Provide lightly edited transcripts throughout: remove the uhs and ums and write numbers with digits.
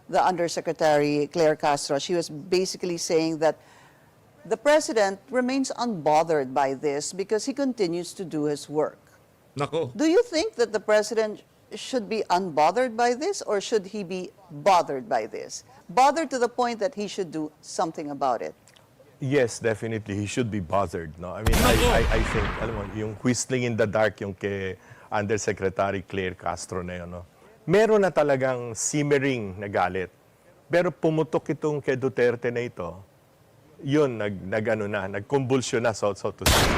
the Undersecretary Claire Castro. She was basically saying that the president remains unbothered by this because he continues to do his work. Nako. Do you think that the president should be unbothered by this, or should he be bothered by this? Bothered to the point that he should do something about it? Yes, definitely. He should be bothered. No? I mean, I think, alam mo, yung whistling in the dark, yung kay Undersecretary Claire Castro na yun, no? Meron na talagang simmering na galit. Pero pumutok itong kay Duterte na ito, yun, nagkumbulsyon na, so to say.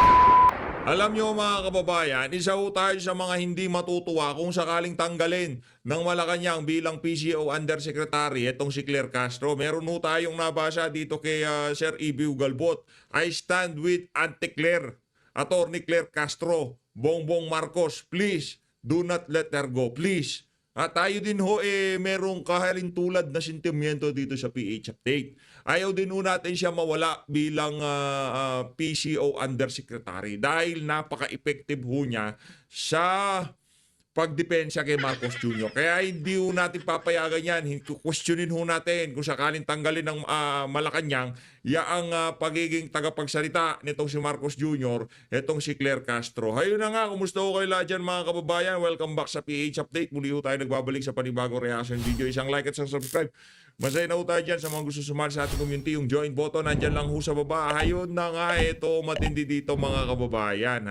Alam nyo mga kababayan, isa ho tayo sa mga hindi matutuwa kung sakaling tanggalin ng Malacanang bilang PCO Undersecretary itong si Claire Castro. Meron ho tayong nabasa dito kay Sir Ibig Galbot. I stand with Auntie Claire, Attorney Claire Castro, Bongbong Marcos. Please, do not let her go. Please. At tayo din ho merong kahalintulad na sentimiento dito sa PH Update. Ayaw din ho natin siya mawala bilang PCO Undersecretary dahil napaka-effective ho niya sa pagdepensa kay Marcos Jr. Kaya hindi ho natin papayagan yan. Questionin ho natin kung sakaling tanggalin ng Malacanang ang pagiging tagapagsalita nitong si Marcos Jr., itong si Claire Castro. Hayun na nga, kumusta ho kayo lahat dyan mga kababayan? Welcome back sa PH Update. Muli ho tayo nagbabalik sa panibagong reaction video. Isang like at isang subscribe. Masaya na ho tayo dyan sa mga gusto sumali sa ating community. Yung join button, nandyan lang ho sa baba. Hayun na nga, ito matindi dito mga kababayan.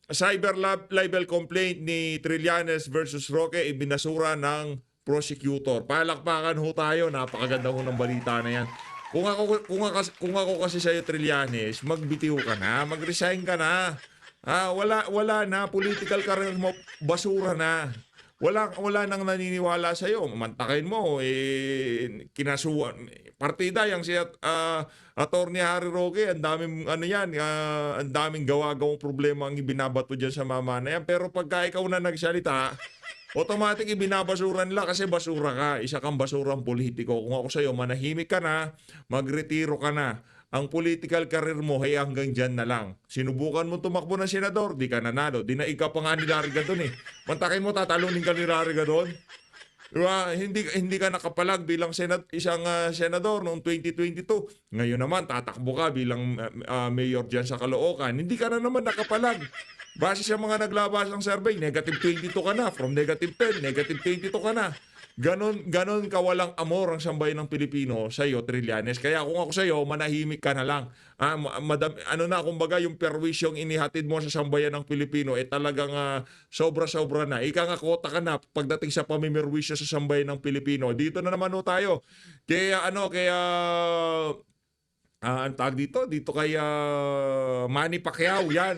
Cyber libel complaint ni Trillanes versus Roque ibinasura ng prosecutor. Palakpakan ho tayo, napakaganda ho ng balita na yan. Kung ako kasi sa'yo Trillanes, magbitiw ka na, mag-resign ka na. Wala na, political career mo, basura na. Wala nang naniniwala sa iyo. Mantakin mo kinasuan partida yang si Attorney Harry Roque, ang daming ang daming gawa-gawang problema ang ibinabato diyan sa mama na yan. Pero pagka ikaw na nagsalita, automatic ibinabasuran nila kasi basura ka. Isa kang basurang politiko. Kung ako sa iyo, manahimik ka na, magretiro ka na. Ang political career mo ay hanggang dyan na lang. Sinubukan mo tumakbo ng senador, di ka nanalo. Dinaig ka pa nga ni Lariga doon Mantakin mo, tatalunin ka ni Lariga doon. Diba? Hindi ka nakapalag bilang isang senador noong 2022. Ngayon naman, tatakbo ka bilang mayor dyan sa Caloocan. Hindi ka na naman nakapalag. Base sa mga naglabas ng survey, negative 22 ka na. From negative 10, negative 22 ka na. Ganon kawalang amor ang sambayan ng Pilipino sa iyo, Trillanes. Kaya kung ako sa iyo, manahimik ka na lang. Kumbaga yung perwisyong inihatid mo sa sambayan ng Pilipino, talagang sobra-sobra na. Ika nga kota ka na pagdating sa pamimirwisyo sa sambayan ng Pilipino. Dito na naman tayo. Ang tawag dito kay Manny Pacquiao, yan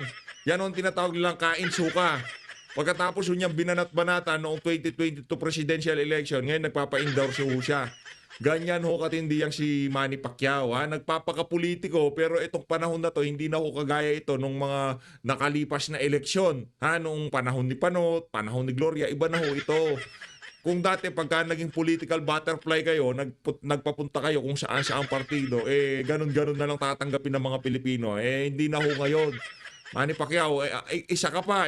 ang tinatawag nilang kain suka. Pagkatapos niyang binanat-banata noong 2022 presidential election, ngayon nagpapa-endorse ho siya. Ganyan ho katindi yang si Manny Pacquiao. Nagpapakapolitiko, pero itong panahon na to, hindi na ho kagaya ito nung mga nakalipas na eleksyon. Noong panahon ni Panot, panahon ni Gloria, iba na ho ito. Kung dati pagka naging political butterfly kayo, nagpapunta kayo kung saan partido, ganun-ganun na lang tatanggapin ng mga Pilipino. Hindi na ho ngayon. Manny Pacquiao, isa ka pa.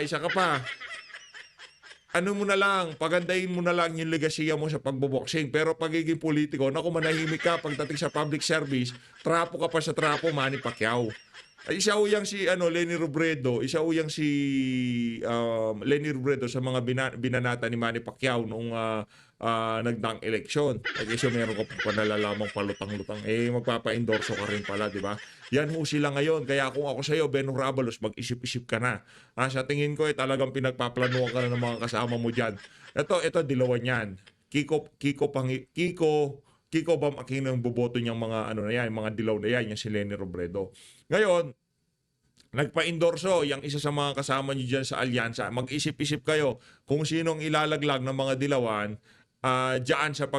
Ano mo na lang, pagandahin mo na lang yung legasiya mo sa pagboboxing. Pero pagiging politiko, naku, manahimik ka pagdating sa public service, trapo ka pa sa trapo, Manny Pacquiao. Isa ho yang si Leni Robredo, Leni Robredo sa mga binanata ni Manny Pacquiao noong nagdaang eleksyon. Kasi meron ka pa nalalamang palutang-lutang, magpapa-endorso ka rin pala, di ba? Yan ho sila ngayon. Kaya kung ako sa iyo, Beno Rabalos, mag-isip-isip ka na. Sa tingin ko, talagang pinagpaplanuhan ka na ng mga kasama mo dyan. Ito, dilawan yan. Kiko Bam Aquino ang boboto niyang mga mga dilaw na yan, yung si Leni Robredo. Ngayon, nagpa-endorso yung isa sa mga kasama niyo diyan sa alyansa. Mag-isip-isip kayo kung sinong ilalaglag ng mga dilawan diyan sa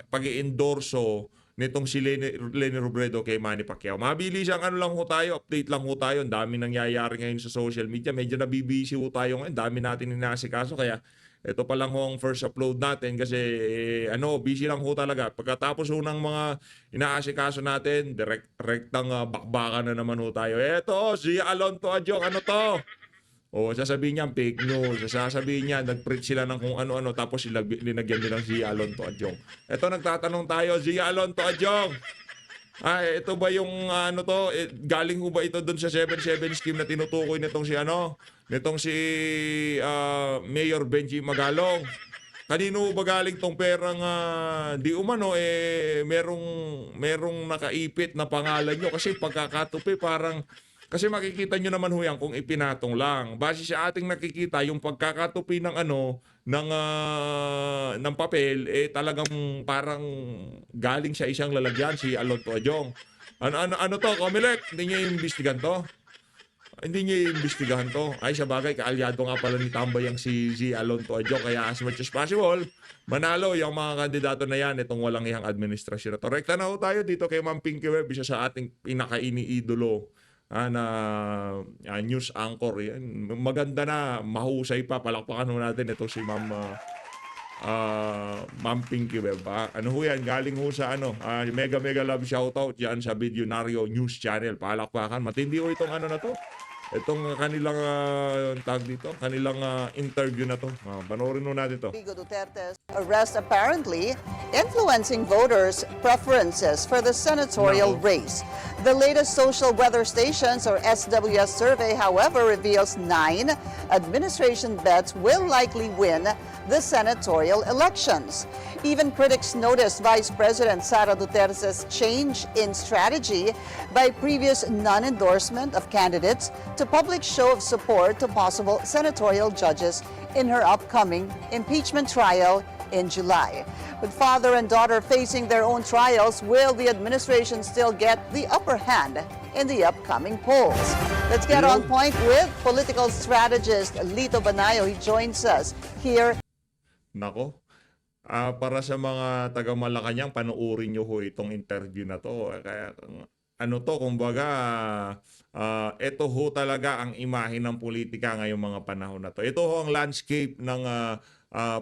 pag-endorso nitong si Leni Robredo kay Manny Pacquiao. Mabilis ang lang ho tayo, update lang ho tayo. Ang dami nangyayari ngayon sa social media. Medyo nabibisi ho tayo ngayon. Dami natin inasikaso kaya ito pa lang ho ang first upload natin kasi busy lang ho talaga. Pagkatapos ho ng mga inaasikaso natin, direktang bakbakan na naman ho tayo. Eto, si Alonto Adjong, ano to? O sasabihin niya fake news, sasabihin niya nag-print sila ng kung ano-ano tapos linagyan nilang Zia Alonto Adjong. Ito nagtatanong tayo, Zia Alonto Adjong. Ito ba yung ano to? Galing ho ba ito doon sa 7-7 scheme na tinutukoy nitong si Mayor Benji Magalong? Kanino ba galing tong perang di umano merong nakaipit na pangalan nyo kasi pagkakatupi parang kasi makikita nyo naman ho yan kung ipinatong lang. Base sa ating nakikita, yung pagkakatupi ng ng papel, talagang parang galing sa isang lalagyan, si Alonto Adjong. Ano to, Comelec? Hindi niya iimbestigahan to? Hindi niya iimbestigahan to. Ay, sa bagay, kaalyado nga pala ni Tambay ang si Alonto Adjong. Kaya as much as possible, manalo yung mga kandidato na yan, itong walang ihang administrasyon na to. Rekta na ho tayo dito kay Ma'am Pinky Webb, isa sa ating pinaka-iniidolo na news anchor. Yan. Maganda na, mahusay pa. Palakpakan ho natin ito si Ma'am Pinky Webb. Ano ho yan? Galing ho sa mega love shoutout yan sa Videonario News Channel. Palakpakan. Matindi ho itong na to. Itong kanilang tag dito, kanilang interview na to. Panoorin ho natin to. Rodrigo Duterte's arrest apparently influencing voters' preferences for the senatorial race. The latest Social Weather Stations or SWS survey, however, reveals 9 administration bets will likely win the senatorial elections. Even critics noticed Vice President Sara Duterte's change in strategy by previous non-endorsement of candidates to public show of support to possible senatorial judges in her upcoming impeachment trial in July. With father and daughter facing their own trials, will the administration still get the upper hand in the upcoming polls? Let's get on point with political strategist Lito Banayo. He joins us here. Nako. Para sa mga taga Malacanang, panoorin nyo ho itong interview na to. Kaya kumbaga, ito ho talaga ang imahe ng politika ngayong mga panahon na to. Ito ho ang landscape ng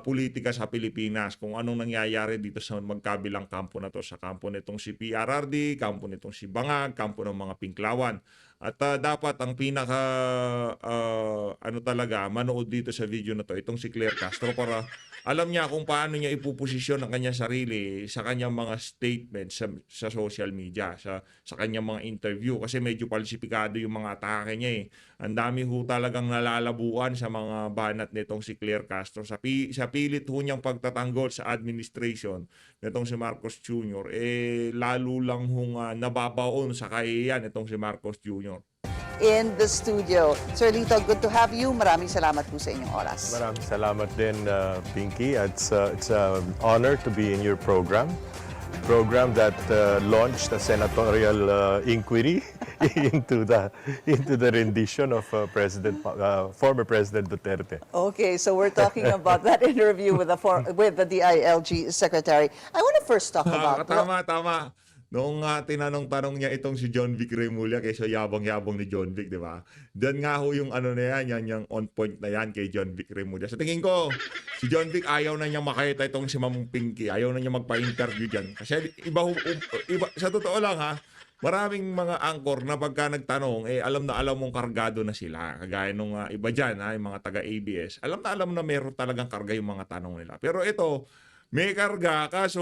politika sa Pilipinas, kung anong nangyayari dito sa magkabilang kampo na to, sa kampo nitong si PRRD, kampo nitong si Bangag, kampo ng mga Pinklawan. At dapat ang pinaka talaga manood dito sa video na to itong si Claire Castro para alam niya kung paano niya ipuposisyon ang kanyang sarili sa kanyang mga statements sa social media, sa kanyang mga interview kasi medyo palsipikado yung mga atake niya eh. Ang dami ho talagang nalalabuan sa mga banat nitong si Claire Castro sa pilit ho niyang pagtatanggol sa administration nitong si Marcos Jr. Lalo lang hong nababaon sa kahiyan itong si Marcos Jr. In the studio. Sir Lito, good to have you. Maraming salamat po sa inyong oras. Maraming salamat din, Pinky. It's an honor to be in your program that launched a senatorial inquiry into the rendition of former President Duterte. Okay, so we're talking about that interview with the DILG Secretary. I want to first talk about... Tama. Noong tinanong-tanong niya itong si John Vic Remulla kaysa yabang-yabang ni John Vic, di ba? Diyan nga ho yung yan yung on point na yan kay John Vic Remulla. Sa tingin ko, si John Vic ayaw na niya makita itong si Ma'am Pinky. Ayaw na niya magpa-interview dyan. Kasi iba, sa totoo lang maraming mga anchor na pagka nagtanong, alam na alam mong kargado na sila. Kagaya nung iba dyan, yung mga taga-ABS. Alam na meron talagang karga yung mga tanong nila. Pero ito, may karga, kaso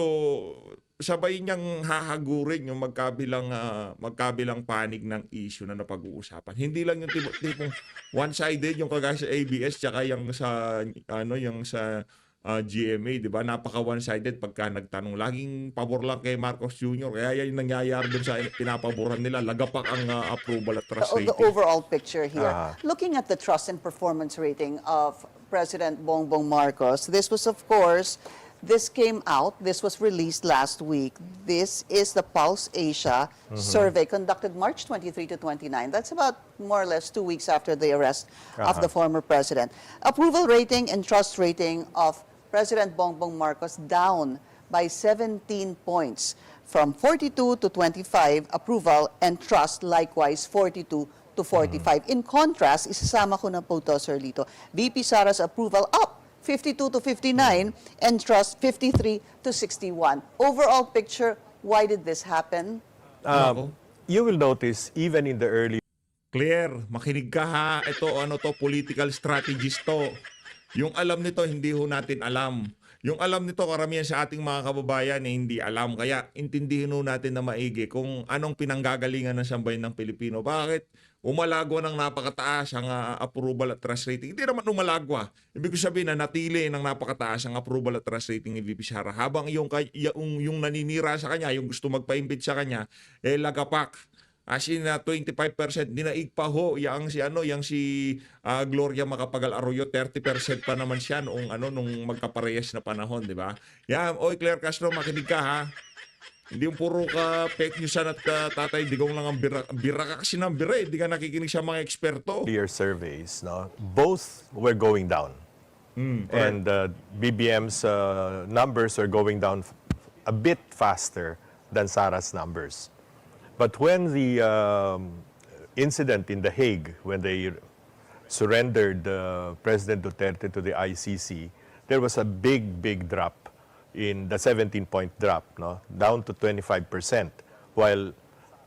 sabay niyang hahagurin yung magkabilang panig ng issue na napag-uusapan. Hindi lang yung tipong one-sided yung kagaya sa ABS tsaka yung sa GMA, di ba? Napaka one-sided pagka nagtanong. Laging pabor lang kay Marcos Jr. Kaya yan yung nangyayari dun sa pinapaboran nila. Lagapak ang approval at trust rating. The overall picture here. Looking at the trust and performance rating of President Bongbong Marcos, this was, of course, this came out, this was released last week. This is the Pulse Asia survey conducted March 23 to 29. That's about more or less 2 weeks after the arrest of the former president. Approval rating and trust rating of President Bongbong Marcos down by 17 points from 42 to 25 approval and trust likewise 42 to 45. In contrast, isasama ko na po to, Sir Lito, VP Sara's approval up 52 to 59, and trust 53 to 61. Overall picture, why did this happen? You will notice, even in the early Claire, makinig ka ha. Ito, ano to, political strategist to. Yung alam nito, hindi ho natin alam. Yung alam nito, karamihan sa ating mga kababayan hindi alam. Kaya intindihin ho natin na maigi kung anong pinanggagalingan ng sambayan ng Pilipino. Bakit umalagwa ng napakataas ang approval at trust rating? Hindi naman umalagwa. Ibig sabihin na natili ng napakataas ang approval at trust rating ni VP Sara. Habang yung naninira sa kanya, yung gusto magpa-impeach sa kanya, lagapak. As in 25% dinaig pa ho yang si Gloria Macapagal Arroyo 30% pa naman siya nung magkaparehas na panahon, di ba? Yan, oy Claire Castro, makinig ka ha. Hindi yung puro ka fake news at tatay digong lang ang bira ka kasi ng bira, hindi ka nakikinig sa mga eksperto. Clear surveys, no? Both were going down. And BBM's numbers are going down a bit faster than Sara's numbers. But when the incident in The Hague, when they surrendered President Duterte to the ICC, there was a big drop in the 17-point drop, no, down to 25%, while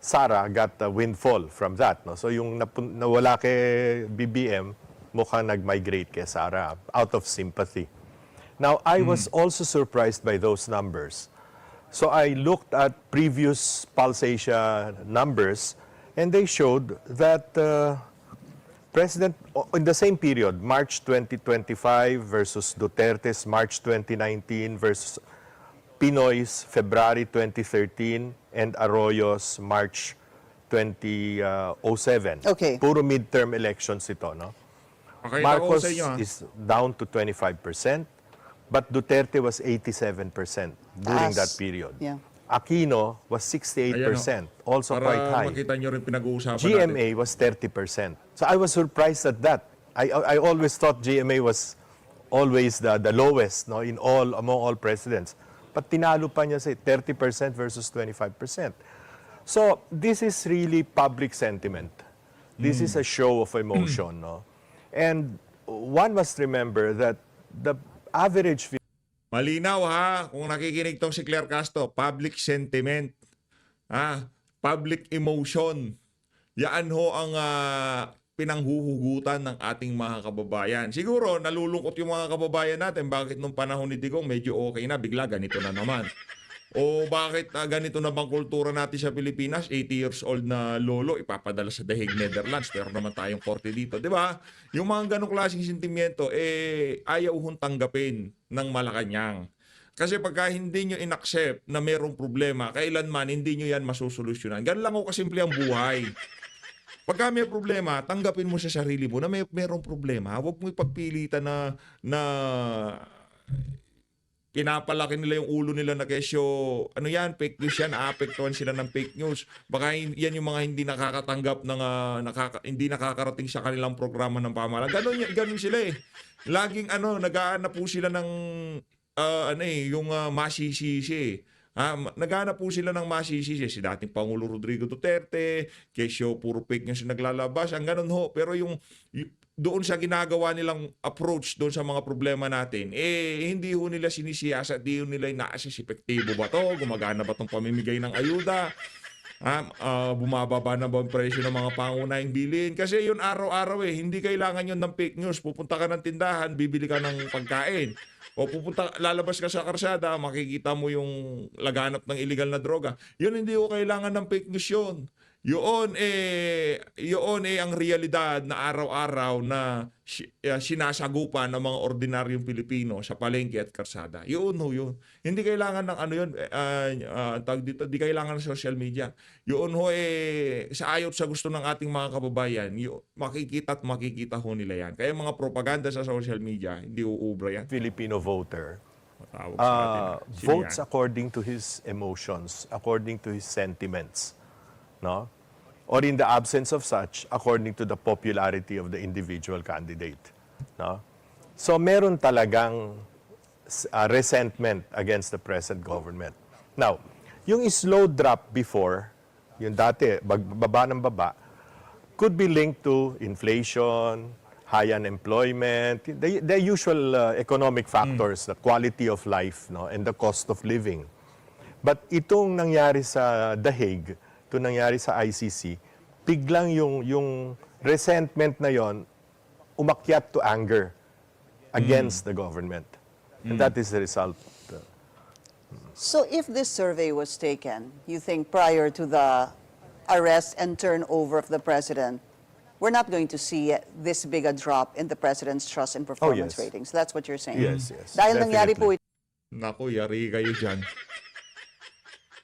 Sara got a windfall from that. No? So yung nawala kay BBM, mukhang nag-migrate kay Sara out of sympathy. Now, I was also surprised by those numbers. So I looked at previous Pulse Asia numbers, and they showed that President, in the same period, March 2025 versus Duterte's March 2019 versus Pinoy's February 2013 and Arroyo's March 2007. Okay. Puro midterm elections ito, no? Okay, Marcos sa inyo, ha? is down to 25%, but Duterte was 87% during that period. Yeah. Aquino was 68%, also Para quite high. makita nyo rin pinag-uusapan GMA was 30%. So I was surprised at that. I always thought GMA was always the lowest, no, among all presidents. But tinalo pa niya sa 30% versus 25%. So this is really public sentiment. This is a show of emotion, no? And one must remember that the average Malinaw ha, kung nakikinig tong si Claire Castro, public sentiment, public emotion. Yan ho ang pinanghuhugutan ng ating mga kababayan. Siguro nalulungkot yung mga kababayan natin bakit nung panahon ni Digong medyo okay na, bigla ganito na naman. O bakit ganito na bang kultura natin sa Pilipinas? 80 years old na lolo ipapadala sa The Hague, Netherlands, pero naman tayong 40 dito, di ba? Yung mga ganong klaseng sentimiento ayaw hong tanggapin ng Malacanang. Kasi pagka hindi nyo inaccept na mayroong problema, kailanman hindi nyo yan masusolusyonan. Ganun lang o kasimple ang buhay. Pagka may problema, tanggapin mo sa sarili mo na mayroong problema. Huwag mo ipagpilitan na pinapalaki nila yung ulo nila na kesyo, ano yan, fake news yan, aapektuhan sila ng fake news. Baka yan yung mga hindi nakakatanggap ng, hindi nakakarating sa kanilang programa ng pamahalaan. Ganun sila eh. Laging nag-aanap po sila ng, yung masisisi. Naghanap po sila ng masisisi. Si dating Pangulo Rodrigo Duterte, kesyo puro fake news naglalabas, ang ganun ho. Pero yung doon sa ginagawa nilang approach doon sa mga problema natin, hindi ho nila sinisiyasa, hindi ho nila ina-assess epektibo ba to, gumagana ba tong pamimigay ng ayuda, bumababa na ba ang presyo ng mga pangunahing bilhin. Kasi yun araw-araw hindi kailangan yun ng fake news. Pupunta ka ng tindahan, bibili ka ng pagkain. O lalabas ka sa karsada, makikita mo yung laganap ng illegal na droga. Yun hindi ko kailangan ng fake news yun. Yun ang realidad na araw-araw na sinasagupan ng mga ordinaryong Pilipino sa palengke at karsada. Yun. Hindi kailangan ng tawag dito, di kailangan ng social media. Yun sa ayot sa gusto ng ating mga kababayan, makikita ho nila yan. Kaya mga propaganda sa social media, hindi uubra yan. Filipino voter Sino votes yan? according to his emotions, according to his sentiments, no? Or in the absence of such, according to the popularity of the individual candidate, no? So meron talagang resentment against the present government. Now, yung slow drop before, yung dati, baba ng baba, could be linked to inflation, high unemployment, the usual economic factors, the quality of life, no, and the cost of living. But itong nangyari sa The Hague, ito nangyari sa ICC, biglang yung resentment na yon umakyat to anger against the government. And that is the result. So if this survey was taken, you think prior to the arrest and turnover of the president, we're not going to see this big a drop in the president's trust and performance yes. ratings. That's what you're saying. Yes, yes, Dahil nangyari po definitely. Naku, yari kayo dyan.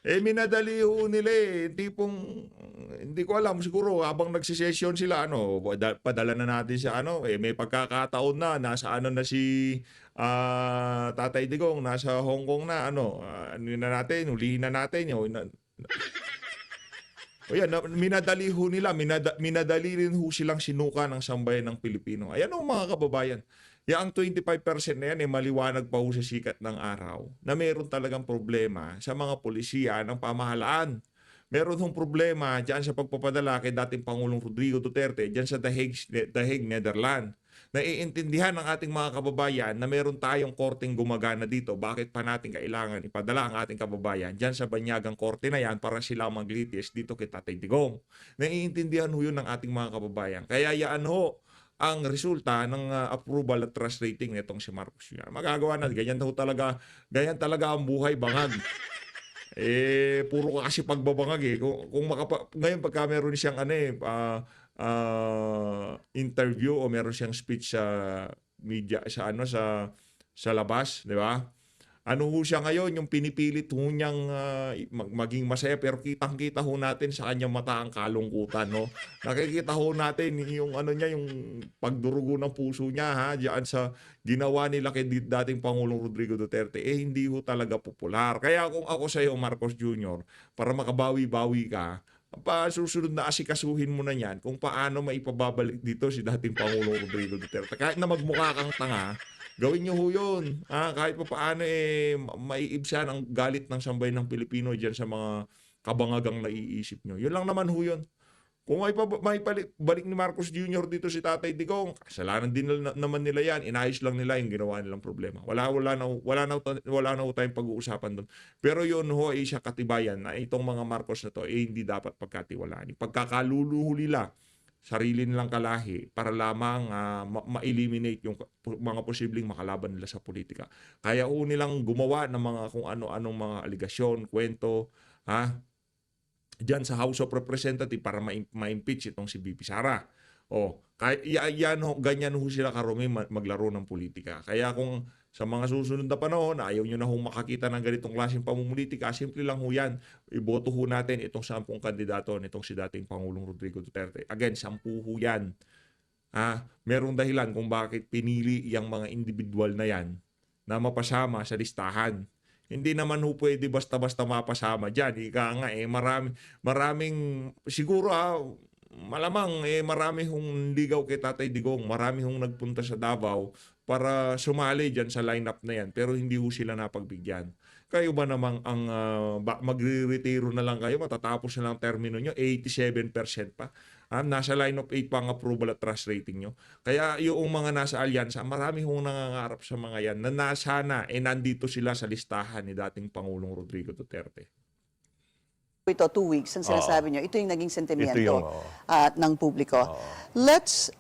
Minadali ho nila tipong, hindi ko alam, siguro habang nagsisesyon sila, padala na natin siya, may pagkakataon na, nasa na si Tatay Digong, nasa Hong Kong na, hulihin na natin, o yan, minadali ho nila, minadali rin ho silang sinuka ng sambayan ng Pilipino. Ayan ho mga kababayan. Yang 25% na yan, maliwanag pa ho sa sikat ng araw na meron talagang problema sa mga polisiya ng pamahalaan. Meron hong problema dyan sa pagpapadala kay dating Pangulong Rodrigo Duterte dyan sa The Hague, Netherlands. Naiintindihan ng ating mga kababayan na meron tayong korteng gumagana dito. Bakit pa natin kailangan ipadala ang ating kababayan dyan sa banyagang korte na yan para sila maglitis dito kay Tatay Digong. Naiintindihan ho yun ng ating mga kababayan. Kaya yaan ho ang resulta ng approval at trust rating nitong si Marcos Jr. Magagawa na, ganyan talaga ang buhay, bangag. Puro kasi pagbabangag ngayon pagka meron siyang interview o meron siyang speech sa media sa labas, di ba? Ano ho siya ngayon, yung pinipilit ho niyang maging masaya, pero kitang-kita ho natin sa kanyang mata ang kalungkutan, no? Nakikita ho natin yung yung pagdurugo ng puso niya, diyan sa ginawa nila kay dating Pangulong Rodrigo Duterte, hindi ho talaga popular. Kaya kung ako sa iyo, Marcos Jr., para makabawi-bawi ka, susunod na asikasuhin mo na yan kung paano maipababalik dito si dating Pangulong Rodrigo Duterte. Kahit na magmukha kang tanga, gawin nyo ho yun. Kahit pa paano maiibsan ang galit ng sambayan ng Pilipino dyan sa mga kabangagang naiisip nyo. Yun lang naman ho yun. Kung maipabalik ni Marcos Jr. dito si Tatay Digong, kasalanan din naman nila yan. Inayos lang nila yung ginawa nilang problema. Wala na ho tayong pag-uusapan doon. Pero yun ho ay siya katibayan na itong mga Marcos na to hindi dapat pagkatiwalaan. Pagkakaluluhuli nila sarili nilang kalahi para lamang ma-eliminate yung mga posibleng makalaban nila sa politika. Kaya ho nilang gumawa ng mga kung ano-anong mga aligasyon, kwento, diyan sa House of Representatives para ma-impeach itong si BP Sara. Ganyan ho sila karumi maglaro ng politika. Kaya kung sa mga susunod na panahon, ayaw nyo na hong makakita ng ganitong klaseng pamumulitika, simple lang ho yan. Iboto ho natin itong 10 kandidato nitong si dating Pangulong Rodrigo Duterte. Again, 10 ho yan. Merong dahilan kung bakit pinili yung mga individual na yan na mapasama sa listahan. Hindi naman ho pwede basta-basta mapasama dyan. Ika nga maraming siguro malamang marami hong ligaw kay Tatay Digong, marami hong nagpunta sa Davao para sumali dyan sa lineup na yan, pero hindi ho sila napagbigyan. Kayo ba namang magre-retiro na lang kayo, matatapos na lang termino nyo, 87% pa. Nasa line of 8 pa ang approval at trust rating nyo. Kaya yung mga nasa alyansa, marami hong nangangarap sa mga yan na sana nandito sila sa listahan ni dating Pangulong Rodrigo Duterte. Ito 2 weeks ang sinasabi nyo, ito yung naging sentimiento ng publiko. Oo. Let's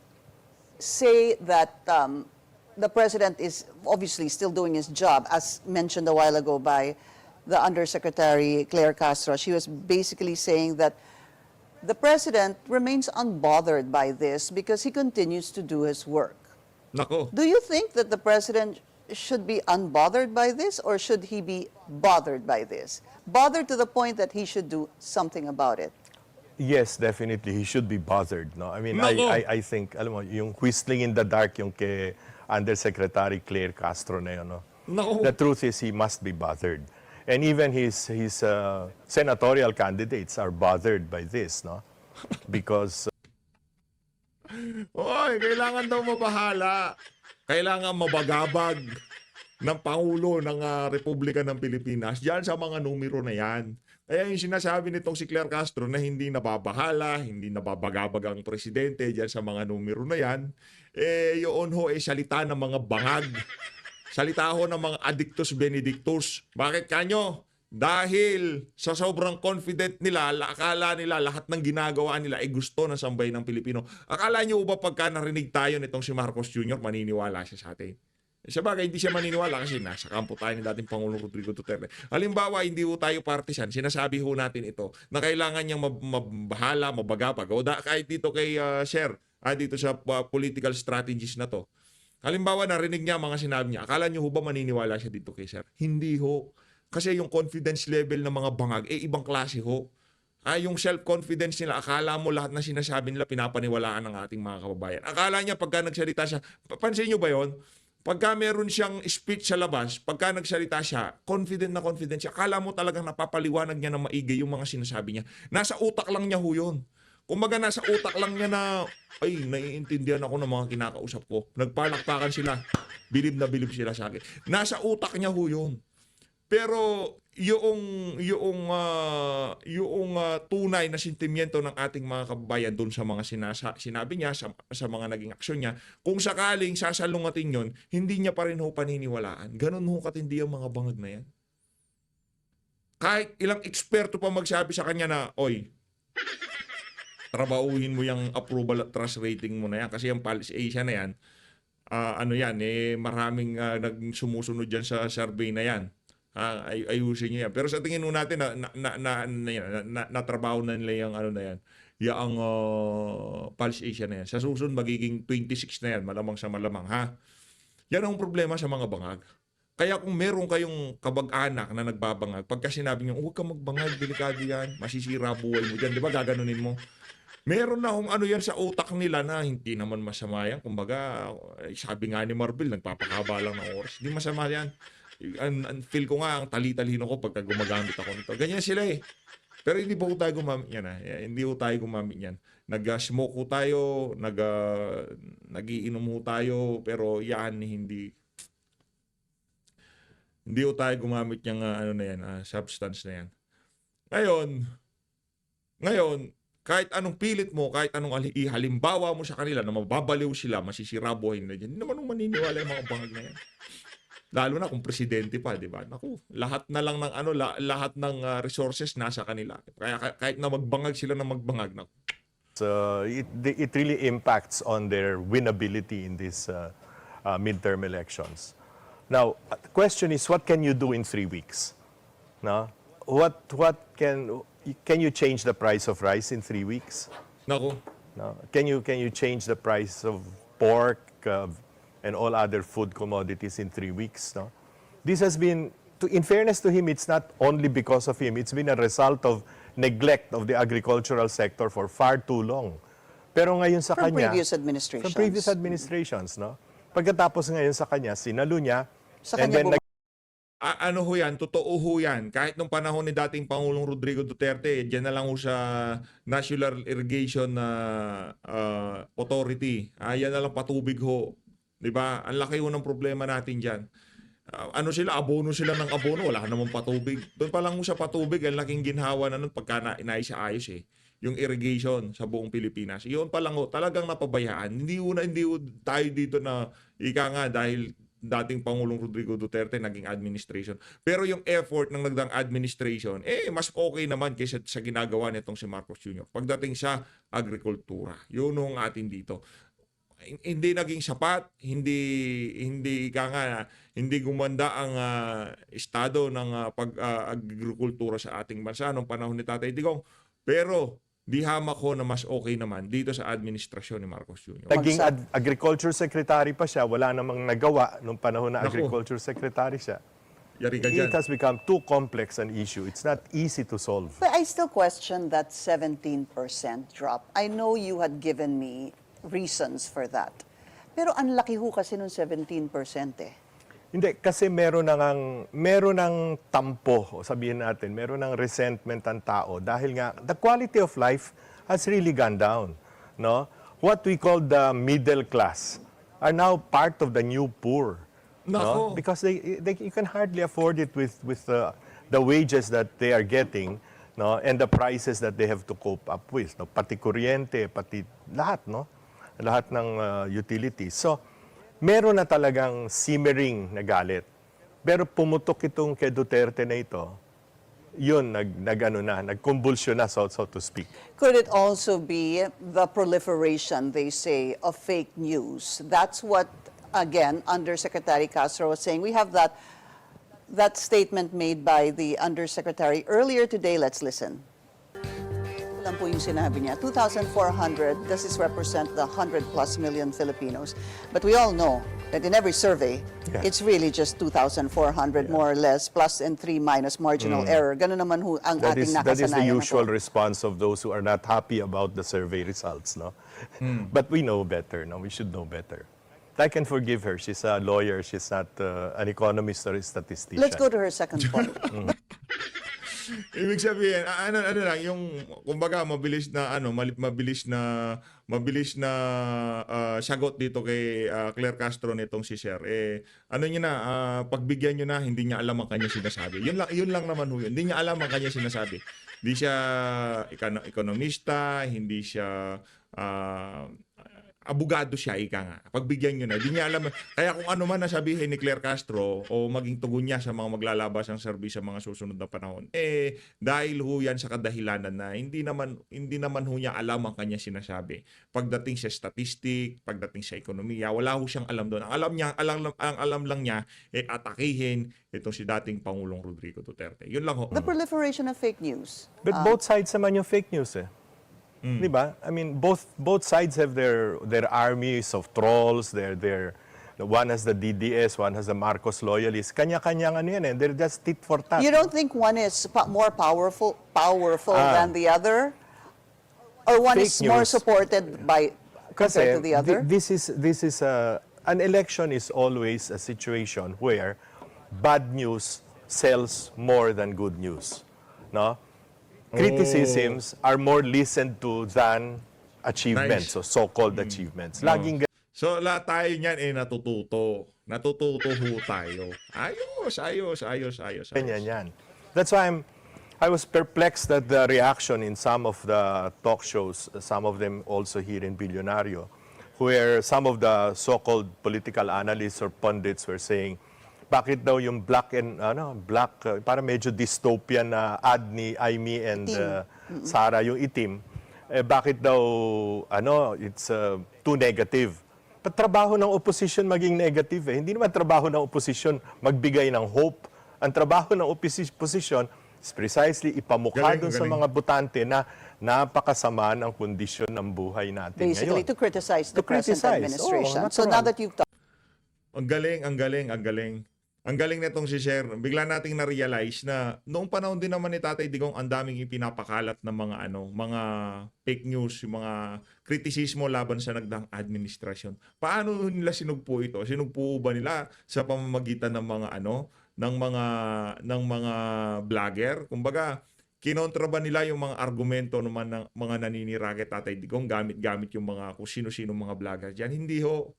say that the president is obviously still doing his job, as mentioned a while ago by the Undersecretary Claire Castro. She was basically saying that the president remains unbothered by this because he continues to do his work. Nako. Do you think that the president should be unbothered by this, or should he be bothered by this? Bothered to the point that he should do something about it? Yes, definitely. He should be bothered. No? I mean, I think, alam mo, yung whistling in the dark yung kay Undersecretary Claire Castro na yun, no? No. The truth is he must be bothered. And even his senatorial candidates are bothered by this, no? Because kailangan daw mabahala. Kailangan mabagabag ng Pangulo ng Republika ng Pilipinas diyan sa mga numero na yan. Kaya yung sinasabi nitong si Claire Castro na hindi nababahala, hindi nababagabag ang presidente diyan sa mga numero na yan, yun ho salita ng mga bangag. Salita ho ng mga addictus benedictus. Bakit kanyo? Dahil sa sobrang confident nila, akala nila lahat ng ginagawa nila ay gusto ng sambayan ng Pilipino. Akala niyo ba pagka narinig tayo nitong si Marcos Jr., maniniwala siya sa atin? Sa bagay, hindi siya maniniwala kasi nasa kampo tayo ni dating Pangulong Rodrigo Duterte. Halimbawa, hindi ho tayo partisan. Sinasabi ho natin ito na kailangan niyang mabahala, mabagapag. O kahit dito kay Sher, dito sa political strategies na to. Halimbawa, narinig niya mga sinabi niya. Akala niyo ho ba maniniwala siya dito kay Sher? Hindi ho. Kasi yung confidence level ng mga bangag, ibang klase ho. Yung self-confidence nila, akala mo lahat na sinasabi nila pinapaniwalaan ng ating mga kababayan. Akala niya pagka nagsalita siya, pansin niyo ba yon? Pagka meron siyang speech sa labas, pagka nagsalita siya, confident siya. Akala mo talagang napapaliwanag niya ng maigi yung mga sinasabi niya. Nasa utak lang niya ho yun. Kumbaga nasa utak lang niya na, ay, naiintindihan ako ng mga kinakausap ko. Nagpalakpakan sila. Bilib na bilib sila sa akin. Nasa utak niya ho yun. Pero yung tunay na sentimiento ng ating mga kababayan doon sa mga sinabi niya, sa mga naging aksyon niya, kung sakaling sasalungatin yon, hindi niya pa rin ho paniniwalaan. Ganon ho katindi ang mga bangag na yan. Kahit ilang eksperto pa magsabi sa kanya na, oy, trabahuhin mo yung approval at trust rating mo na yan kasi yung Pulse Asia na yan, maraming sumusunod dyan sa survey na yan. Ayusin niyo yan. Pero sa tingin mo natin natrabaho na nila yung yung Pulse Asia na yan. Sa susunod magiging 26 na yan, malamang sa malamang, ha? Yan ang problema sa mga bangag. Kaya kung meron kayong kabag-anak na nagbabangag, pagka sinabi niyo, huwag ka magbangag, delikado yan, masisira buhay mo dyan, di ba gaganunin mo? Meron na kung yan sa utak nila na hindi naman masama yan. Kumbaga, sabi nga ni Marvel, nagpapakaba lang ng oras. Hindi masama yan. Feel ko nga ang tali-talino ko pagka gumagamit ako nito. Ganyan sila eh. Pero hindi po tayo gumamit yan. Hindi po tayo gumamit yan. Nag-smoke ko tayo, nag-iinom ho tayo, pero yan hindi po tayo gumamit yung substance na yan. Ngayon, kahit anong pilit mo, kahit anong halimbawa mo sa kanila na mababaliw sila, masisira buhay nila dyan, hindi naman maniniwala yung mga bangag na yan. Lalo na kung presidente pa, di ba? Naku, lahat na lang ng lahat ng resources nasa kanila. Kaya kahit na magbangag sila ng magbangag, naku. So it really impacts on their winnability in these midterm elections. Now, the question is, what can you do in 3 weeks? No? What can you change the price of rice in 3 weeks? Naku. No? Can you change the price of pork and all other food commodities in 3 weeks? No? This has been, in fairness to him, it's not only because of him. It's been a result of neglect of the agricultural sector for far too long. Pero ngayon sa From kanya, previous administrations. from previous administrations, no? Pagkatapos ngayon sa kanya, sinalo niya, Sa and kanya then Ano ho yan? Totoo ho yan. Kahit nung panahon ni dating Pangulong Rodrigo Duterte, dyan na lang ho sa National Irrigation Authority. Yan na lang patubig ho. Diba? Ang laki ho ng problema natin dyan. Abono sila ng abono. Wala namang patubig. Doon pa lang ho sa patubig, ang laking ginhawa na nun pagka inaayos eh. Yung irrigation sa buong Pilipinas. Yun pa lang ho, talagang napabayaan. Hindi ho tayo dito na dahil dating Pangulong Rodrigo Duterte naging administration. Pero yung effort ng nagdaang administration, mas okay naman kaysa sa ginagawa nitong si Marcos Jr. Pagdating sa agrikultura. Yun ang atin dito. Hindi naging sapat, hindi gumanda ang estado ng agrikultura sa ating bansa noong panahon ni Tatay Digong. Pero di hamak ko na mas okay naman dito sa administrasyon ni Marcos Jr. naging agriculture secretary pa siya, wala namang nagawa nung panahon na Naku. agriculture secretary siya. Yari ka dyan. It has become too complex an issue. It's not easy to solve. But I still question that 17% drop. I know you had given me reasons for that. Pero ang laki ho kasi nung 17% eh. Hindi, kasi meron ng tampo, sabihin natin, meron ng resentment ang tao dahil nga the quality of life has really gone down, no? What we call the middle class are now part of the new poor. No? Nako. Because you can hardly afford it with the wages that they are getting, no? And the prices that they have to cope up with, no? Pati kuryente, pati lahat, no? Lahat ng utilities. So, meron na talagang simmering na galit. Pero pumutok itong kay Duterte na ito yun, nagkumbulsyon na, so to speak. Could it also be the proliferation, they say, of fake news? That's what, again, Undersecretary Castro was saying. We have that statement made by the Undersecretary earlier today. Let's listen. Lang po yung sinabi niya, 2,400, does this represent the 100 plus million Filipinos? But we all know that in every survey, it's really just 2,400 more or less, plus and 3 minus marginal error. Ganun naman ang ating nakasanayan. That is the usual response of those who are not happy about the survey results, no? But we know better, no? We should know better. I can forgive her. She's a lawyer. She's not an economist or a statistician. Let's go to her second point. Ibig sabihin, ano lang yung kumbaga mabilis na sagot dito kay Claire Castro nitong si Sir. Ano niya na pagbigyan niyo na hindi niya alam ang kanya sinasabi. Yun lang naman ho yun. Hindi niya alam ang kanya sinasabi. Hindi siya ekonomista, hindi siya abogado siya, ika nga. Pagbigyan nyo na. Di niya alam. Kaya kung ano man nasabihin ni Claire Castro o maging tugon niya sa mga maglalabas ng serbis sa mga susunod na panahon, dahil ho yan sa kadahilanan na hindi naman ho niya alam ang kanya sinasabi. Pagdating sa statistic, pagdating sa ekonomiya, wala ho siyang alam doon. Ang alam lang niya, atakihin itong si dating Pangulong Rodrigo Duterte. Yun lang ho. The proliferation of fake news. But both sides naman yung fake news, eh. Di ba? I mean, both sides have their armies of trolls. One has the DDS, one has the Marcos loyalists. Kanya-kanyang ano yan, eh. They're just tit for tat. You don't think one is more powerful than the other? Or one Fake is more news. supported compared to the other? This is an election is always a situation where bad news sells more than good news. No? Criticisms are more listened to than achievements, Nice. so so-called achievements. Laging So lahat tayo niyan natututo. Natututo ho tayo. Ayos. ganyan yan. That's why I was perplexed at the reaction in some of the talk shows, some of them also here in Billionario, where some of the so-called political analysts or pundits were saying, bakit daw yung para medyo dystopian na ad ni Aimee and Sara, yung itim, bakit daw it's too negative. Trabaho ng opposition maging negative, eh. Hindi naman trabaho ng opposition magbigay ng hope. Ang trabaho ng opposition is precisely ipamukha doon sa mga botante na napakasama ng kondisyon ng buhay natin Basically, ngayon. to criticize the present administration. Oo, So now that you've talked Ang galing. Ang galing nitong si Sher. Bigla nating na-realize na noong panahon din naman ni Tatay Digong ang daming ipinapakalat ng mga fake news, yung mga kritisismo laban sa nagdaang administrasyon. Paano nila sinugpo ito? Sinugpo ba nila sa pamamagitan ng mga vlogger? Kumbaga, kinontra ba nila yung mga argumento naman ng mga naninira kay Tatay Digong gamit yung mga kung sino-sino mga vlogger diyan? Hindi ho.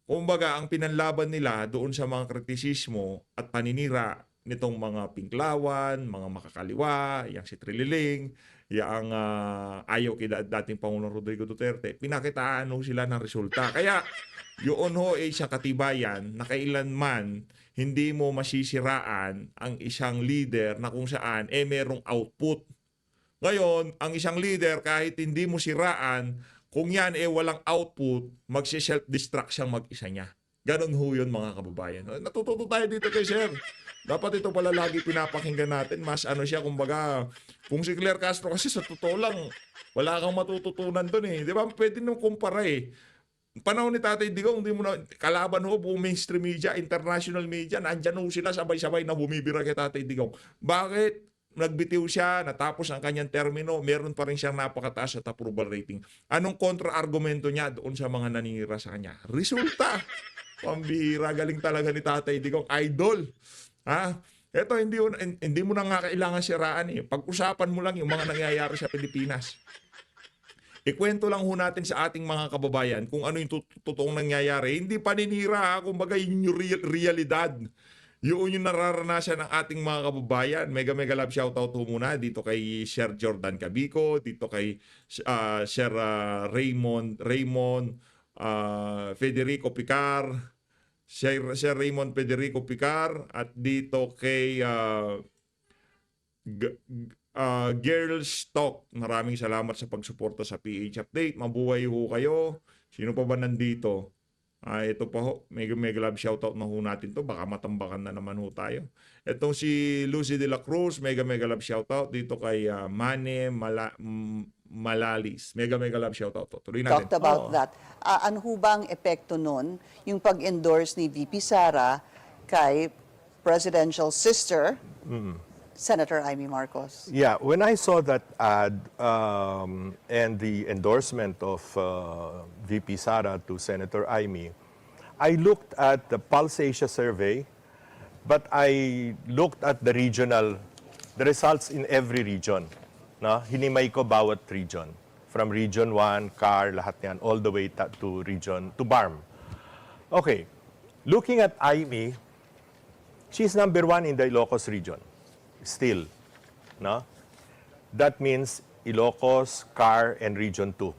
Kumbaga, ang pinanlaban nila doon sa mga kritisismo at paninira nitong mga Pinklawan, mga makakaliwa, yang si Trililing, yang ayaw kay dating Pangulong Rodrigo Duterte, pinakitaan ho sila ng resulta. Kaya, yun ho ay isang katibayan na kailanman hindi mo masisiraan ang isang leader na kung saan merong output. Ngayon, ang isang leader kahit hindi mo siraan, kung yan walang output, magsi-self-destruct siyang mag-isa niya. Ganon ho yun mga kababayan. Natututo tayo dito kay Sir. Dapat ito pala lagi pinapakinggan natin. Mas siya, kumbaga, kung si Claire Castro kasi sa totoo lang, wala kang matututunan doon eh. Di ba? Pwede nung kumpara eh. Panahon ni Tatay Digong, hindi mo na, kalaban ho, buong mainstream media, international media, nandyan ho sila sabay-sabay na bumibira kay Tatay Digong. Bakit? Nagbitiw siya, natapos ang kanyang termino, meron pa rin siyang napakataas at approval rating. Anong kontra-argumento niya doon sa mga naninira sa kanya? Resulta! Pambihira, galing talaga ni Tatay Digong. Idol! Ha? Ito, hindi mo na nga kailangan siraan eh. Pag-usapan mo lang yung mga nangyayari sa Pilipinas. Ikwento lang ho natin sa ating mga kababayan kung ano yung totoong nangyayari. Hindi paninira, kumbaga yun yung realidad. Yun yung nararanasan ng ating mga kababayan. Mega love shoutout ho muna dito kay Sir Jordan Cabico, dito kay Sir Raymond Federico Picar, Sir Raymond Federico Picar, at dito kay Girls Talk, maraming salamat sa pagsuporta sa PH Update. Mabuhay ho kayo. Sino pa ba nandito? Ito pa ho, mega mega love shoutout na ho natin to. Baka matambakan na naman ho tayo. Ito si Lucy de la Cruz, mega mega love shoutout dito kay Malalis. Mega mega love shoutout to. Tuloy natin. Talked about that. Ano ho bang epekto nun, yung pag-endorse ni VP Sara kay presidential sister, Senator Amy Marcos? Yeah, when I saw that ad and the endorsement of VP Sara to Senator Amy, I looked at the Pulse Asia survey, but I looked at the results in every region. No? Hinimay ko bawat region. From Region 1, CAR, lahat yan, all the way to BARM. Okay, looking at Amy, she's number 1 in the Ilocos region. Still, no? That means Ilocos, CAR, and Region 2.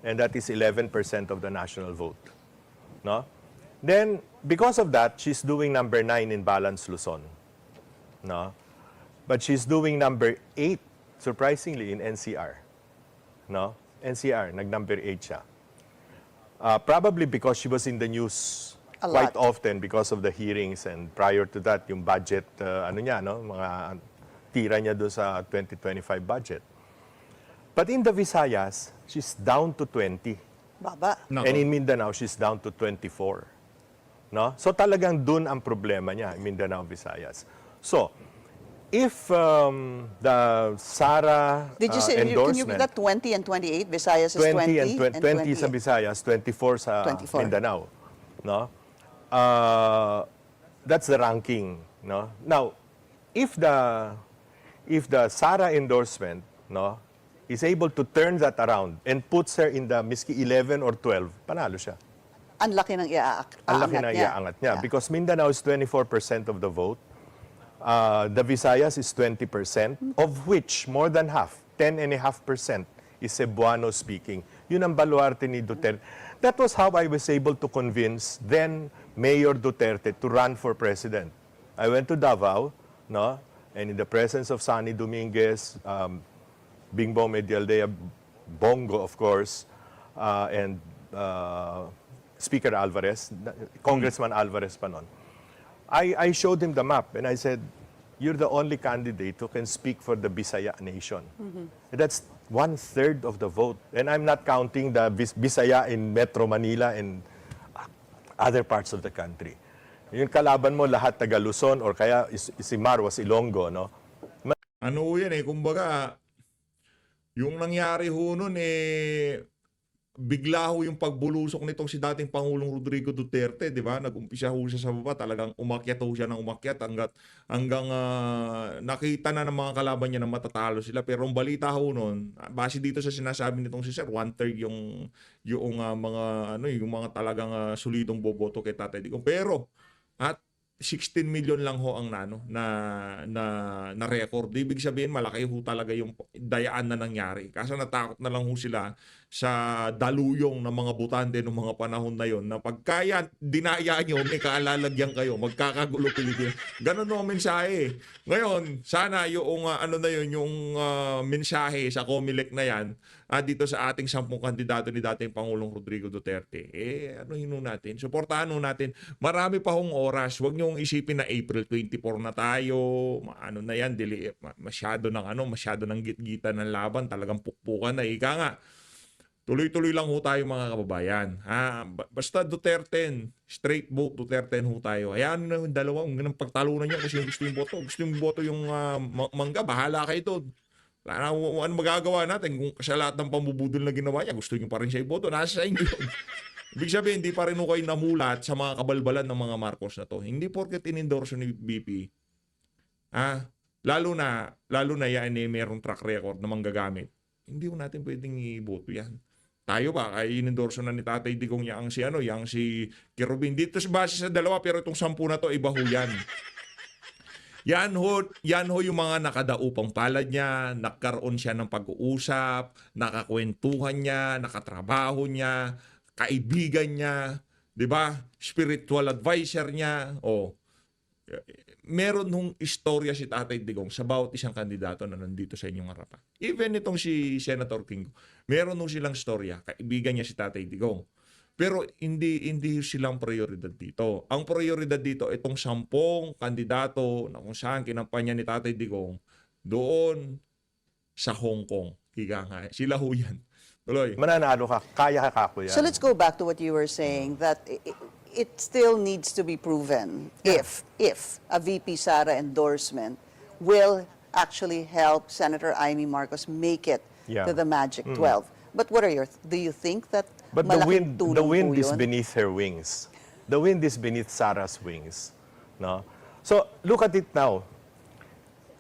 And that is 11% of the national vote. No? Then, because of that, she's doing number 9 in Balance Luzon. No? But she's doing number 8, surprisingly, in NCR. No? NCR, nag-number 8 siya. Probably because she was in the news A quite lot. often because of the hearings, and prior to that, yung budget, mga tira niya doon sa 2025 budget. But in the Visayas, she's down to 20. Baba. Nako. And in Mindanao, she's down to 24. No? So talagang dun ang problema niya, Mindanao, Visayas. So, if the Sara Did you say, can you endorsement, read that 20 and 28? Visayas is 20 and 20 sa 28. Visayas, 24 sa 24. Mindanao. No? That's the ranking. No? Now, if the Sara endorsement, no, is able to turn that around and puts her in the miski 11 or 12, panalo siya. Ang laki ng Ang laki na iaangat niya. Yeah. Because Mindanao is 24% of the vote. The Visayas is 20%, of which more than half, 10.5%, is Cebuano speaking. Yun ang baluarte ni Duterte. That was how I was able to convince then Mayor Duterte to run for president. I went to Davao, no, and in the presence of Sonny Dominguez, Bingbong Medialdea, Bongo, of course, and Speaker Alvarez, Congressman Alvarez pa nun. I showed him the map and I said, you're the only candidate who can speak for the Bisaya nation. That's 1/3 of the vote. And I'm not counting the Bisaya in Metro Manila and other parts of the country. Yung kalaban mo lahat taga Luzon or kaya si Mar was Ilonggo, no? Ano ho yan kumbaga, yung nangyari ho nun bigla ho yung pagbulusok nitong si dating Pangulong Rodrigo Duterte, di ba? Nag-umpisa ho siya sa baba, talagang umakyat ho siya ng umakyat hanggang nakita na ng mga kalaban niya na matatalo sila. Pero ang balita ho nun, base dito sa sinasabi nitong si Sir, 1/3 yung mga talagang solidong boboto kay Tatay Digong. Pero at 16 million lang ho ang na record. Ibig sabihin malaki ho talaga yung dayaan na nangyari. Kasi natakot na lang ho sila sa daluyong ng mga butante ng mga panahon na yon na pagkaya dinaya nyo, may kaalalagyan kayo, magkakagulo Pilipinas. Ganun no ang mensahe. Ngayon, sana yung yung mensahe sa COMELEC na yan dito sa ating 10 kandidato ni dating Pangulong Rodrigo Duterte. Ano natin? Suportahan natin. Marami pa hong oras. Huwag niyong isipin na April 24 na tayo. Ano na yan, masyado ng gitgitan ng laban, talagang pukpukan na. Ika nga, tuloy-tuloy lang ho tayo mga kababayan. Basta Duterte, straight vote Duterte ho tayo. Ayan na yung dalawa, ng pagtalunan niyo kasi gusto yung boto. Gusto yung boto yung mangga, bahala kayo doon. Ano magagawa natin kung sa lahat ng pambubudol na ginawa niya, gusto niyo pa rin siya iboto. Nasa sa inyo yun. Ibig sabihin, hindi pa rin kayo namulat sa mga kabalbalan ng mga Marcos na to. Hindi porket inendorso ni BP. Lalo na yan mayroong track record na manggagamit. Hindi ko natin pwedeng iboto yan. Tayo ba, ay inendorso na ni Tatay Digong yang si Kirubin. Dito sa base sa dalawa, pero itong 10 na to, iba ho yan. Yan ho yung mga nakadaupang palad niya, nagkaroon siya ng pag-uusap, nakakwentuhan niya, nakatrabaho niya, kaibigan niya, 'di ba? Spiritual advisor niya. meron nung istorya si Tatay Digong sa bawat isang kandidato na nandito sa inyong harapan. Even itong si Senator King, meron nung silang istorya. Kaibigan niya si Tatay Digong. Pero hindi silang prioridad dito. Ang prioridad dito, itong 10 kandidato na kung saan kinampanya ni Tatay Digong doon sa Hong Kong. Higa nga. Sila ho yan. Tuloy. Mananalo ka, kaya ka ko yan. So let's go back to what you were saying, that it still needs to be proven if a VP Sara endorsement will actually help Senator Amy Marcos make it Yeah. to the Magic 12. But what are do you think that But the malaking tulong wind po is yun? beneath her wings. The wind is beneath Sarah's wings. No? So, look at it now.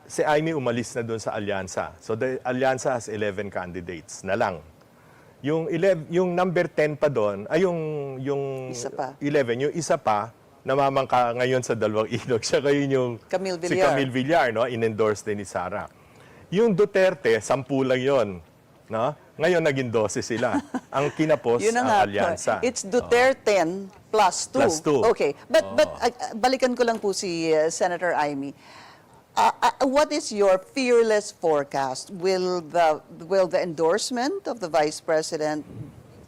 Si Amy umalis na doon sa alyansa. So, the alyansa has 11 candidates na lang. Yung number 10 pa doon, ay yung Isa pa. 11, yung isa pa, namamangka ngayon sa dalawang ilog. Siya kayo yung Camille si Villar. Camille Villar, no? In-endorse din ni Sara. Yung Duterte, 10 lang yon, no? Ngayon naging 12 sila. Ang kinapos Yun na ang nga, alyansa. it's Duterte plus 2. Plus two. Okay. But balikan ko lang po si Senator Amy. What is your fearless forecast? Will the endorsement of the Vice President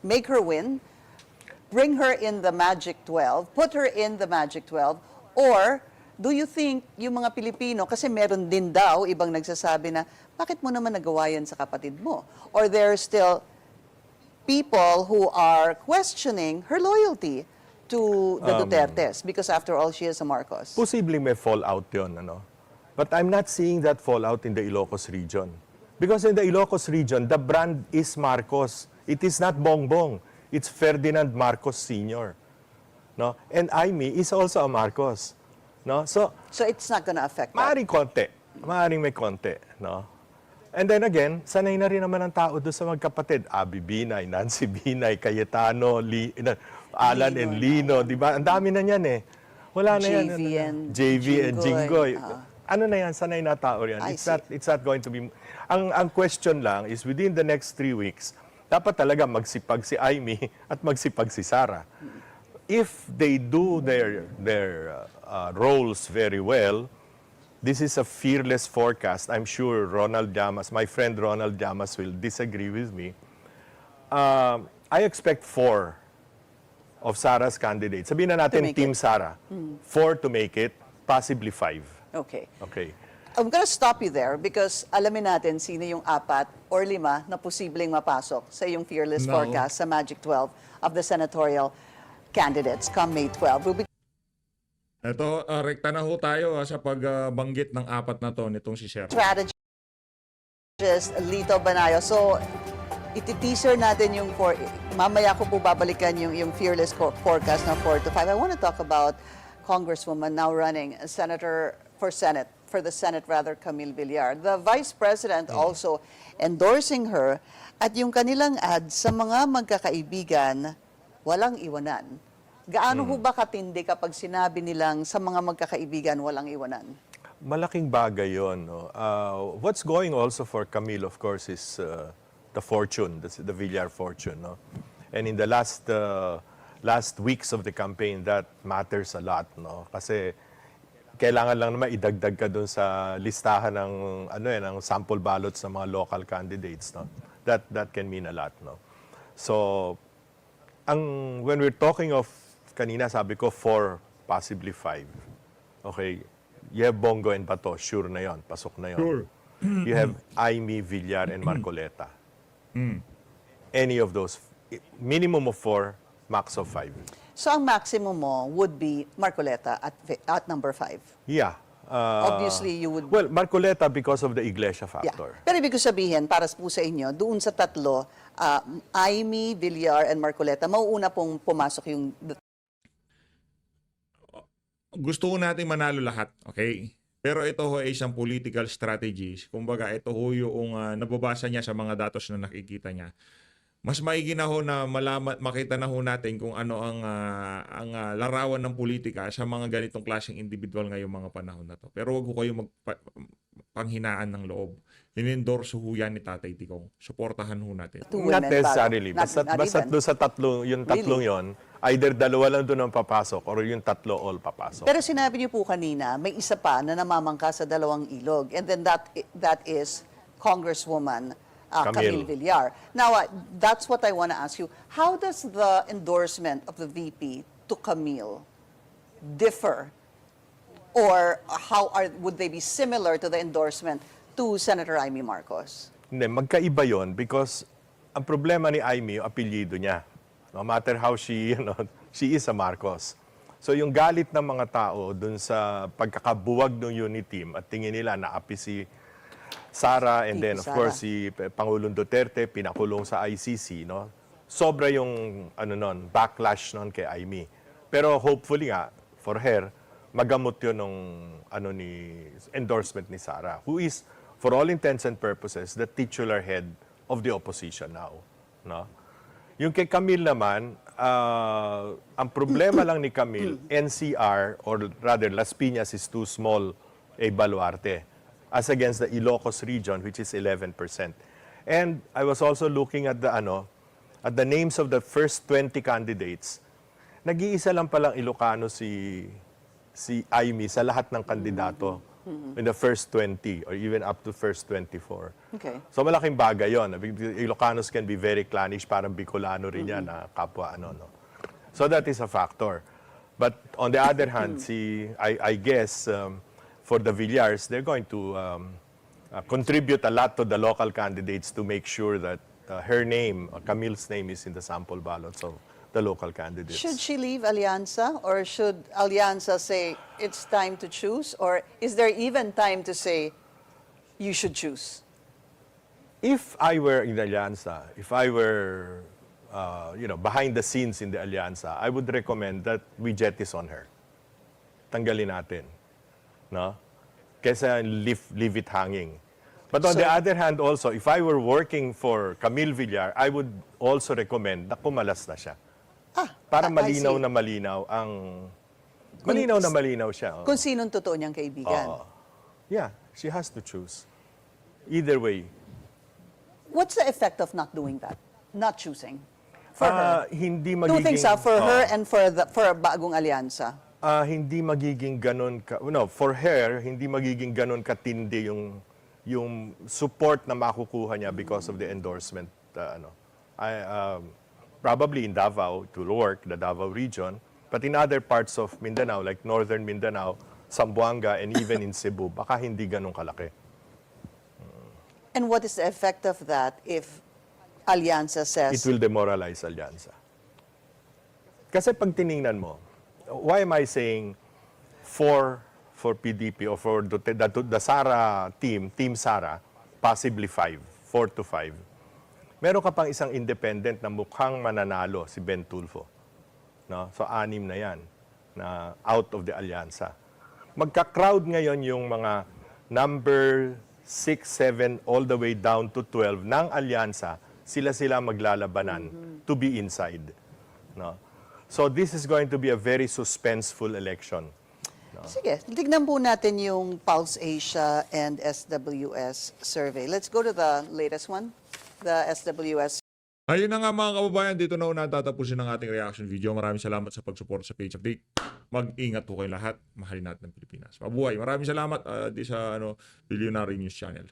make her win, bring her in the Magic 12, put her in the Magic 12, or do you think yung mga Pilipino, kasi meron din daw ibang nagsasabi na, bakit mo naman nagawa yan sa kapatid mo? Or there are still people who are questioning her loyalty to the Dutertes because after all, she is a Marcos. Posibleng may fallout yun, ano? But I'm not seeing that fallout in the Ilocos region. Because in the Ilocos region, the brand is Marcos. It is not Bongbong. It's Ferdinand Marcos Sr. No? And Amy is also a Marcos. No? So, So it's not gonna affect that. maaring konti. Maaring may konti. No? And then again, sanay na rin naman ang tao doon sa magkapatid. Abby Binay, Nancy Binay, Cayetano, Alan Lino, and Lino. Di ba? Ang dami na yan eh. Wala na yan. JV and JV and Jinggoy. Jinggoy. Ano na yan? Sanay na tao yan. I It's not going to be... Ang question lang is within the next 3 weeks, dapat talaga magsipag si Amy at magsipag si Sara. If they do their roles very well, this is a fearless forecast. I'm sure Ronald Llamas, my friend Ronald Llamas will disagree with me. I expect 4 of Sara's candidates. Sabihin na natin make Team Sara. 4 to make it, possibly 5. Okay. Okay. I'm gonna stop you there because alamin natin sino yung 4 or 5 na posibleng mapasok sa iyong fearless No. forecast sa Magic 12 of the senatorial candidates come May 12. We'll be Ito, rekta na ho tayo sa pagbanggit ng 4 na to nitong si Sir. strategist Lito Banayo. So, iti-teaser natin yung mamaya ko po babalikan yung fearless forecast na 4 to 5. I want to talk about Congresswoman now running for the Senate, Camille Villar. The Vice President also endorsing her at yung kanilang ad sa mga magkakaibigan, walang iwanan. Gaano ho ba katindi kapag sinabi nilang sa mga magkakaibigan, walang iwanan? Malaking bagay yun. No? What's going also for Camille, of course, is the fortune, the Villar fortune. No? And in the last weeks of the campaign, that matters a lot. No? Kasi kailangan lang naman idagdag ka doon sa listahan ng ng sample ballots ng mga local candidates, no? That can mean a lot, no? So when we're talking of kanina sabi ko 4, possibly 5. Okay. You have Bongo and Bato, sure na 'yon, pasok na 'yon. Sure. You have Amy, Villar and Marcoleta. Any of those, minimum of 4, max of 5. So ang maximum mo would be Marcoleta at number 5. Yeah. Obviously, you would... Well, Marcoleta because of the Iglesia Yeah. factor. Pero ibig ko sabihin, para po sa inyo, doon sa tatlo, Amy, Villar, and Marcoleta, mauuna pong pumasok yung... Gusto ko natin manalo lahat, okay? Pero ito ho ay isang political strategies. Kumbaga, ito ho yung nababasa niya sa mga datos na nakikita niya. Mas maigi na ho na makita na ho natin kung ano ang larawan ng politika sa mga ganitong klaseng individual ngayong mga panahon na to. Pero wag ho kayo panghinaan ng loob. In-endorse ho yan ni Tatay Digong. Suportahan ho natin. Two Not women necessarily. bago. Basta Not doon sa yung tatlong yon, either dalawa lang doon ang papasok or yung tatlo all papasok. Pero sinabi niyo po kanina, may isa pa na namamangka sa dalawang ilog. And then that is Congresswoman Camille Camille. Villar. Now, that's what I want to ask you. How does the endorsement of the VP to Camille differ? Or would they be similar to the endorsement to Senator Amy Marcos? Hindi, magkaiba yon because ang problema ni Amy, yung apelyido niya. No matter how she is a Marcos. So yung galit ng mga tao dun sa pagkakabuwag ng unit team at tingin nila na api si Sara and then of Sara. course si Pangulong Duterte pinakulong sa ICC, no? Sobra yung backlash nun kay Amy. Pero hopefully nga for her magamot yun ng endorsement ni Sara, who is for all intents and purposes the titular head of the opposition now, no? Yung kay Camille naman, ang problema lang ni Camille, NCR or rather Las Piñas is too small a baluarte as against the Ilocos region which is 11%. And I was also looking at the names of the first 20 candidates. Nag-iisa lang palang Ilocano si Amy sa lahat ng kandidato in the first 20 or even up to first 24. Okay. So malaking bagay yun. Ilocanos can be very clannish, parang Bicolano rin yan, na kapwa no. So that is a factor. But on the other hand, I guess for the Villars, they're going to contribute a lot to the local candidates to make sure that her name, Camille's name, is in the sample ballots of the local candidates. Should she leave Alianza, or should Alianza say it's time to choose, or is there even time to say you should choose? If I were in the Alianza, if I were behind the scenes in the Alianza, I would recommend that we jettison her. Tanggalin natin, no? Kesa leave it hanging. But on So- the other hand also, if I were working for Camille Villar, I would also recommend na pumalas na siya. Para I malinaw see. na malinaw malinaw siya. Oh. Kung sinong totoo niyang kaibigan. Yeah, she has to choose. Either way. What's the effect of not doing that? Not choosing? For her? Hindi Two magiging things, for her and for bagong Alianza. Hindi magiging ganun for her, hindi magiging ganun katindi yung support na makukuha niya because of the endorsement. Probably in Davao to work, the Davao region, but in other parts of Mindanao, like northern Mindanao, Zamboanga, and even in Cebu, baka hindi ganun kalaki. And what is the effect of that if Alianza It says, will demoralize Alianza. Kasi pag tiningnan mo, why am I saying for PDP or for the Sara team Sara, possibly 4 to 5. Meron ka pang isang independent na mukhang mananalo, si Ben Tulfo. No? So 6 na yan na out of the Alianza. Magka-crowd ngayon yung mga number 6, 7, all the way down to 12 ng Alianza, sila maglalabanan to be inside. No? So this is going to be a very suspenseful election. sige, tignan po natin yung Pulse Asia and SWS survey. Let's go to the latest one, the SWS. Ayun na nga mga kababayan, dito na una tatapusin ang ating reaction video. Maraming salamat sa pag-support sa Page Update. Mag-ingat po kayo lahat. Mahalin natin ang Pilipinas. Mabuhay. Maraming salamat di sa Billionaire News Channel.